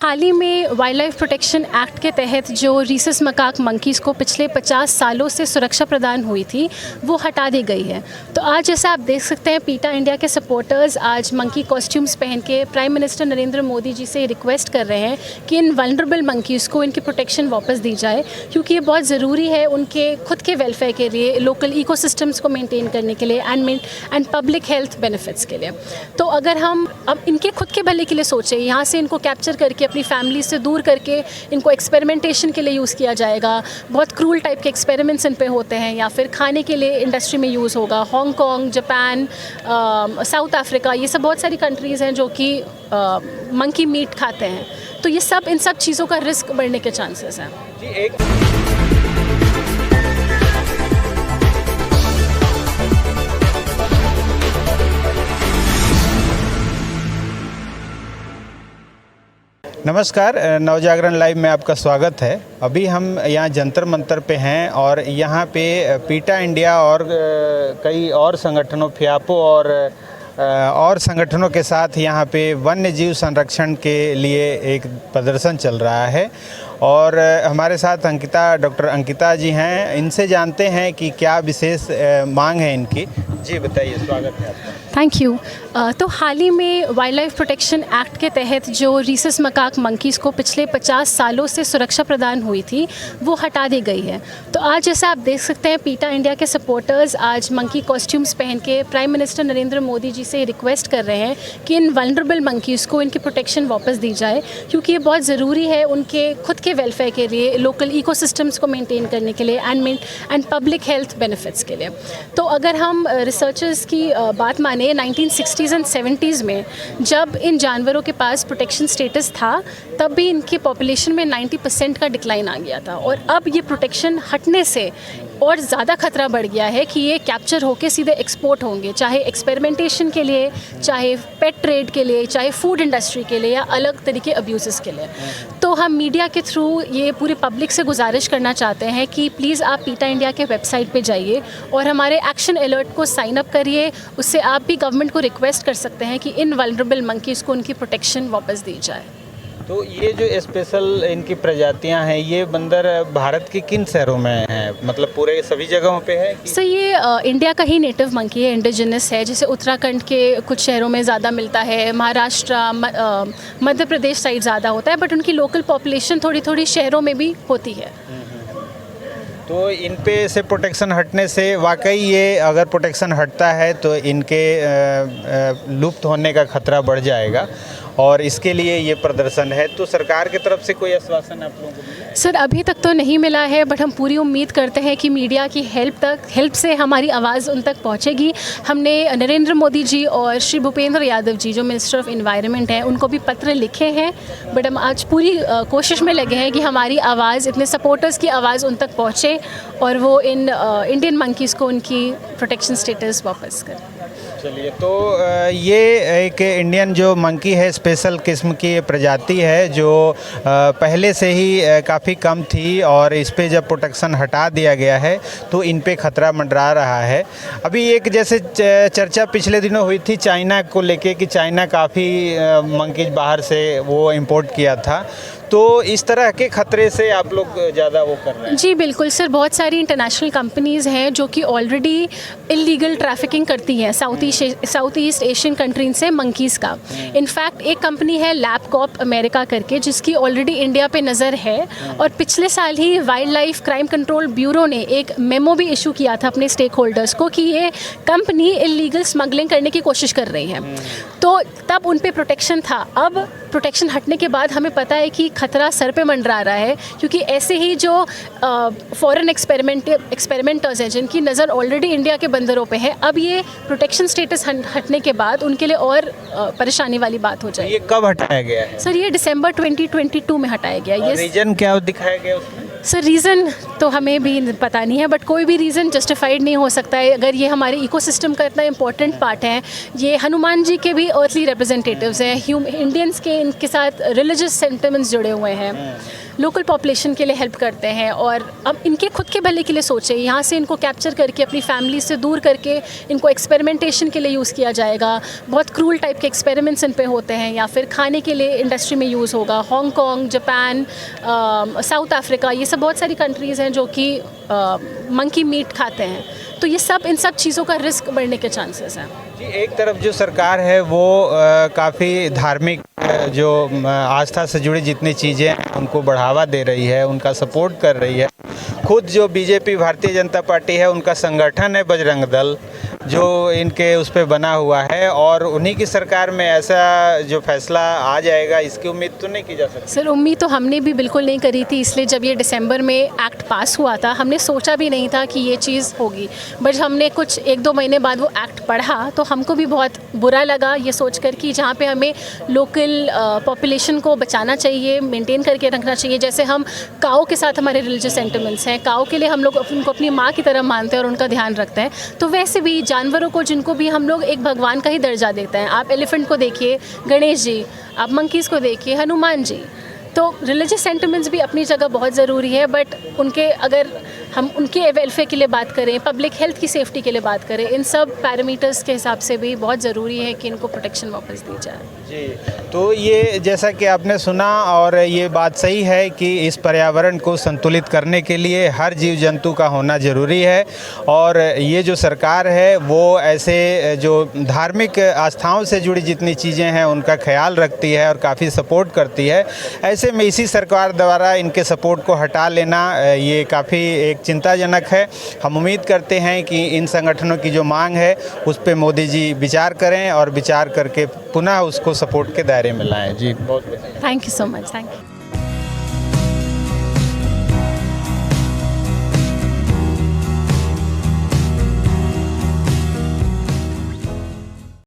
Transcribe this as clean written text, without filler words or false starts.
हाल ही में wild life protection act के तहत जो रीसस मकाक मंकीज़ को पिछले 50 सालों से सुरक्षा प्रदान हुई थी वो हटा दी गई है। तो आज जैसा आप देख सकते हैं पीटा इंडिया के सपोर्टर्स आज मंकी कॉस्ट्यूम्स पहन के प्राइम मिनिस्टर नरेंद्र मोदी जी से रिक्वेस्ट कर रहे हैं कि इन वल्नरेबल मंकीज़ को इनकी प्रोटेक्शन वापस दी जाए, क्योंकि ये बहुत ज़रूरी है उनके खुद के वेलफेयर के लिए, लोकल इकोसिस्टम्स को मेंटेन करने के लिए एंड पब्लिक हेल्थ बेनिफिट्स के लिए। तो अगर हम अब इनके खुद के भले के लिए सोचें, यहाँ से इनको कैप्चर करके अपनी फैमिली से दूर करके इनको एक्सपेरिमेंटेशन के लिए यूज़ किया जाएगा, बहुत क्रूल टाइप के एक्सपेरिमेंट्स इन पे होते हैं, या फिर खाने के लिए इंडस्ट्री में यूज़ होगा। हांगकांग, जापान, साउथ अफ्रीका, ये सब बहुत सारी कंट्रीज़ हैं जो कि मंकी मीट खाते हैं। तो ये सब इन सब चीज़ों का रिस्क बढ़ने के चांसेस हैं। नमस्कार, नवजागरण लाइव में आपका स्वागत है। अभी हम यहाँ जंतर मंतर पे हैं और यहाँ पे पीटा इंडिया और कई और संगठनों, फियापो और संगठनों के साथ यहाँ पे वन्य जीव संरक्षण के लिए एक प्रदर्शन चल रहा है। और हमारे साथ डॉक्टर अंकिता जी हैं, इनसे जानते हैं कि क्या विशेष मांग है इनकी। जी बताइए, स्वागत है आपका। Thank you. तो हाल ही में वाइल्ड लाइफ प्रोटेक्शन एक्ट के तहत जो रीसस मकाक मंकीज़ को पिछले 50 सालों से सुरक्षा प्रदान हुई थी वो हटा दी गई है। तो आज जैसा आप देख सकते हैं पीटा इंडिया के सपोर्टर्स आज मंकी कॉस्ट्यूम्स पहन के प्राइम मिनिस्टर नरेंद्र मोदी जी से रिक्वेस्ट कर रहे हैं कि इन वल्नरेबल मंकीज़ को इनकी प्रोटेक्शन वापस दी जाए, क्योंकि ये बहुत ज़रूरी है उनके खुद के वेलफेयर के लिए, लोकल इकोसिस्टम्स को मेंटेन करने के लिए एंड पब्लिक हेल्थ बेनिफिट्स के लिए। तो अगर हम रिसर्चर्स की बात माने, 1960s एंड 70s में जब इन जानवरों के पास प्रोटेक्शन स्टेटस था तब भी इनकी पॉपुलेशन में 90% का डिक्लाइन आ गया था, और अब ये प्रोटेक्शन हटने से और ज़्यादा खतरा बढ़ गया है कि ये कैप्चर होके सीधे एक्सपोर्ट होंगे, चाहे एक्सपेरिमेंटेशन के लिए, चाहे पेट ट्रेड के लिए, चाहे फूड इंडस्ट्री के लिए, या अलग तरीके अब्यूज़ के लिए। तो हम मीडिया के थ्रू ये पूरी पब्लिक से गुजारिश करना चाहते हैं कि प्लीज़ आप पीटा इंडिया के वेबसाइट पे जाइए और हमारे एक्शन अलर्ट को साइन अप करिए। उससे आप भी गवर्नमेंट को रिक्वेस्ट कर सकते हैं कि इन वल्नरेबल मंकीज़ को उनकी प्रोटेक्शन वापस दी जाए। तो ये जो स्पेशल इनकी प्रजातियां हैं, ये बंदर भारत के किन शहरों में हैं? मतलब पूरे सभी जगहों पे है? सर ये इंडिया का ही नेटिव मंकी है, इंडिजिनस है। जैसे उत्तराखंड के कुछ शहरों में ज़्यादा मिलता है, महाराष्ट्र, मध्य प्रदेश साइड ज़्यादा होता है, बट उनकी लोकल पॉपुलेशन थोड़ी थोड़ी शहरों में भी होती है। तो इन पे से प्रोटेक्शन हटने से वाकई ये अगर प्रोटेक्शन हटता है तो इनके लुप्त होने का खतरा बढ़ जाएगा, और इसके लिए ये प्रदर्शन है। तो सरकार की तरफ से कोई आश्वासन आप लोगों को मिला? सर अभी तक तो नहीं मिला है, बट हम पूरी उम्मीद करते हैं कि मीडिया की हेल्प से हमारी आवाज़ उन तक पहुंचेगी। हमने नरेंद्र मोदी जी और श्री भूपेंद्र यादव जी जो मिनिस्टर ऑफ एनवायरनमेंट हैं उनको भी पत्र लिखे हैं, बट हम आज पूरी कोशिश में लगे हैं कि हमारी आवाज़, इतने सपोर्टर्स की आवाज़ उन तक पहुँचे और वो इन इंडियन मंकीज़ को उनकी प्रोटेक्शन स्टेटस वापस करें। चलिए, तो ये एक इंडियन जो मंकी है, स्पेशल किस्म की प्रजाति है जो पहले से ही काफ़ी कम थी, और इस पे जब प्रोटेक्शन हटा दिया गया है तो इन पे खतरा मंडरा रहा है। अभी एक जैसे चर्चा पिछले दिनों हुई थी चाइना को लेके कि चाइना काफ़ी मंकीज बाहर से वो इंपोर्ट किया था, तो इस तरह के खतरे से आप लोग ज़्यादा वो कर रहे हैं? जी बिल्कुल सर, बहुत सारी इंटरनेशनल कंपनीज़ हैं जो कि ऑलरेडी इलीगल ट्रैफिकिंग करती हैं साउथ ईस्ट एशियन कंट्रीज से मंकीज़ का। इनफैक्ट एक कंपनी है लैबकॉप अमेरिका करके, जिसकी ऑलरेडी इंडिया पे नज़र है, और पिछले साल ही wild life crime control bureau ने एक मेमो भी इशू किया था अपने स्टेक होल्डर्स को कि ये कंपनी इलीगल स्मगलिंग करने की कोशिश कर रही है। तो तब उन पे प्रोटेक्शन था। अब प्रोटेक्शन हटने के बाद हमें पता है कि खतरा सर पे मंडरा रहा है, क्योंकि ऐसे ही जो फॉरेन एक्सपेरिमेंटर्स हैं जिनकी नज़र ऑलरेडी इंडिया के बंदरों पे है, अब ये प्रोटेक्शन स्टेटस हटने के बाद उनके लिए और परेशानी वाली बात हो जाएगी। ये कब हटाया गया है? सर ये दिसंबर 2022 में हटाया गया। ये रीजन क्या दिखाया गया उसमें? सर रीज़न तो हमें भी पता नहीं है, बट कोई भी रीज़न जस्टिफाइड नहीं हो सकता है अगर ये हमारे इकोसिस्टम का इतना इम्पोर्टेंट पार्ट है। ये हनुमान जी के भी अर्थली रिप्रेजेंटेटिव्स हैं, इंडियंस के इनके साथ रिलीजियस सेंटिमेंट्स जुड़े हुए हैं, लोकल पॉपुलेशन के लिए हेल्प करते हैं, और अब इनके खुद के भले के लिए सोचें। यहाँ से इनको कैप्चर करके अपनी फैमिली से दूर करके इनको एक्सपेरिमेंटेशन के लिए यूज़ किया जाएगा। बहुत क्रूल टाइप के एक्सपेरिमेंट्स इन पे होते हैं, या फिर खाने के लिए इंडस्ट्री में यूज़ होगा। हांगकॉन्ग, जापान, साउथ अफ्रीका, ये सब बहुत सारी कंट्रीज़ हैं जो कि मंकी मीट खाते हैं। तो ये सब, इन सब चीज़ों का रिस्क बढ़ने के चांसेस हैं। जी, एक तरफ जो सरकार है वो काफ़ी धार्मिक जो आस्था से जुड़ी जितनी चीज़ें हैं उनको बढ़ावा दे रही है, उनका सपोर्ट कर रही है। खुद जो बीजेपी भारतीय जनता पार्टी है उनका संगठन है बजरंग दल, जो इनके उस पे बना हुआ है, और उन्हीं की सरकार में ऐसा जो फैसला आ जाएगा इसकी उम्मीद तो नहीं की जा सकती। सर, उम्मीद तो हमने भी बिल्कुल नहीं करी थी, इसलिए जब ये दिसंबर में एक्ट पास हुआ था हमने सोचा भी नहीं था कि ये चीज़ होगी। बट हमने कुछ 1-2 महीने बाद वो एक्ट पढ़ा तो हमको भी बहुत बुरा लगा ये सोचकर कि जहाँ पे हमें लोकल पॉपुलेशन को बचाना चाहिए, मेंटेन करके रखना चाहिए। जैसे हम काऊ के साथ हमारे रिलीजियस सेंटिमेंट्स हैं, काऊ के लिए हम लोग उनको अपनी माँ की तरह मानते हैं और उनका ध्यान रखते हैं, तो वैसे भी जानवरों को, जिनको भी हम लोग एक भगवान का ही दर्जा देते हैं। आप एलिफेंट को देखिए, गणेश जी, आप मंकीज़ को देखिए, हनुमान जी। तो रिलीजियस सेंटिमेंट्स भी अपनी जगह बहुत ज़रूरी है, बट उनके, अगर हम उनके वेलफेयर के लिए बात करें, पब्लिक हेल्थ की सेफ्टी के लिए बात करें, इन सब पैरामीटर्स के हिसाब से भी बहुत ज़रूरी है कि इनको प्रोटेक्शन वापस दी जाए। जी, तो ये जैसा कि आपने सुना, और ये बात सही है कि इस पर्यावरण को संतुलित करने के लिए हर जीव जंतु का होना ज़रूरी है, और ये जो सरकार है वो ऐसे जो धार्मिक आस्थाओं से जुड़ी जितनी चीज़ें हैं उनका ख्याल रखती है और काफ़ी सपोर्ट करती है। ऐसे में इसी सरकार द्वारा इनके सपोर्ट को हटा लेना ये काफ़ी एक चिंताजनक है। हम उम्मीद करते हैं कि इन संगठनों की जो मांग है उस पे मोदी जी विचार करें और विचार करके पुनः उसको सपोर्ट के दायरे में लाएं। जी, बहुत thank you so much. Thank you.